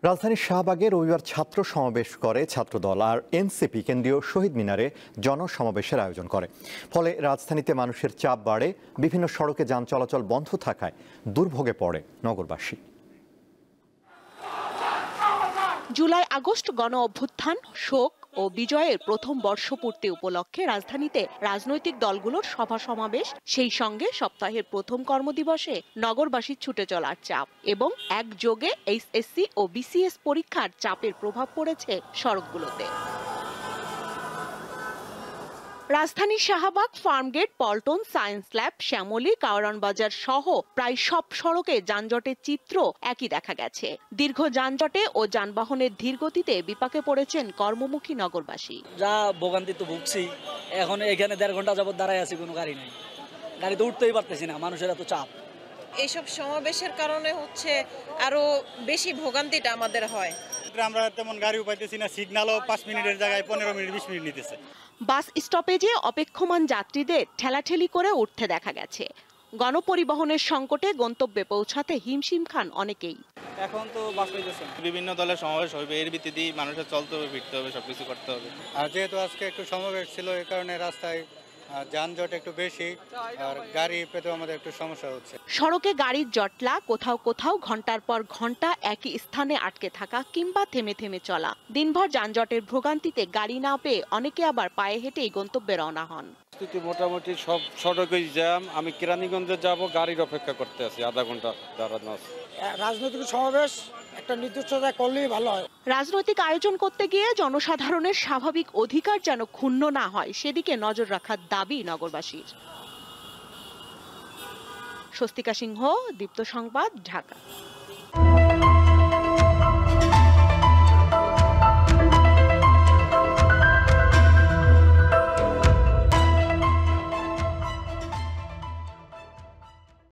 রাজধানীর শাহবাগে রবিবার ছাত্র সমাবেশ করে ছাত্রদল আর এনসিপি কেন্দ্রীয় শহীদ মিনারে জনসমাবেশের আয়োজন করে। ফলে রাজধানীতে মানুষের চাপ বাড়ে, বিভিন্ন সড়কে যান চলাচল বন্ধ থাকায় দুর্ভোগে পড়ে নগরবাসী। জুলাই আগস্ট গণ অভ্যুত্থান, শোক ও বিজয়ের প্রথম বর্ষপূর্তি উপলক্ষে রাজধানীতে রাজনৈতিক দলগুলোর সভা সমাবেশ, সেই সঙ্গে সপ্তাহের প্রথম কর্মদিবসে নগরবাসীর ছুটে চলার চাপ এবং একযোগে এইচএসসি ও বিসিএস পরীক্ষার চাপের প্রভাব পড়েছে সড়কগুলোতে। রাজধানীর শাহবাগ, ফার্মগেট, পল্টন, সায়েন্স ল্যাব, শ্যামলী, কাওরান বাজার সহ প্রায় সব সড়কে যানজটের চিত্র একই দেখা গেছে। দীর্ঘ যানজটে ও যানবাহনের ধীরগতিতে বিপাকে পড়েছেন কর্মমুখী নগরবাসী। যা ভোগান্তি তো ভুগছি, এখন এখানে 1.5 ঘন্টা যাবত দাঁড়ায় আছি, কোনো গাড়ি নেই, গাড়িতে উঠতেই পারতেছি না, মানুষের এত চাপ। এইসব সমাবেশের কারণে হচ্ছে আরো বেশি ভোগান্তিটা আমাদের হয়। আমরা তেমন গাড়িও পাইতেছি না, সিগন্যালও 5 মিনিটের জায়গায় 15 মিনিট 20 মিনিট নিতেছে। বাস স্টপেজে অপেক্ষমান যাত্রীদের ঠেলাঠেলি করে উঠতে দেখা গেছে। গণপরিবহনের সংকটে গন্তব্যে পৌঁছাতে হিমশিম খান অনেকেই। এখন তো বাস পাইতেছে, বিভিন্ন দলের সমাবেশ হবে, এর ভিত্তিতে মানুষের চলতে হবে, ফিরতে হবে, সবকিছু করতে হবে। আর যেহেতু আজকে একটু সমাবেশ ছিল, এই কারণে রাস্তায় যানজট একটু বেশি, আর গাড়ি পেতে আমাদের একটু সমস্যা হচ্ছে। সড়কে গাড়ির জটলা, কোথাও কোথাও ঘন্টার পর ঘন্টা একই স্থানে আটকে থাকা কিংবা থেমে থেমে চলা। দিনভর যানজটের ভোগান্তিতে গাড়ি না পেয়ে অনেকে আবার পায়ে হেঁটেই গন্তব্যে রওনা হন। মোটামুটি সব সড়কই জ্যাম। আমি কেরানীগঞ্জে যাব, গাড়ির অপেক্ষা করতে আছি, আধা ঘন্টা দাঁড়ানো আছে। রাজনৈতিক সমাবেশ একটা নির্দিষ্ট জায়গায় করলেই ভালো হয়। রাজনৈতিক আয়োজন করতে গিয়ে জনসাধারণের স্বাভাবিক অধিকার যেন ক্ষুণ্ণ না হয়, সেদিকে নজর রাখার দাবি নগরবাসীর। স্বস্তিকা সিংহ, দীপ্ত সংবাদ, ঢাকা।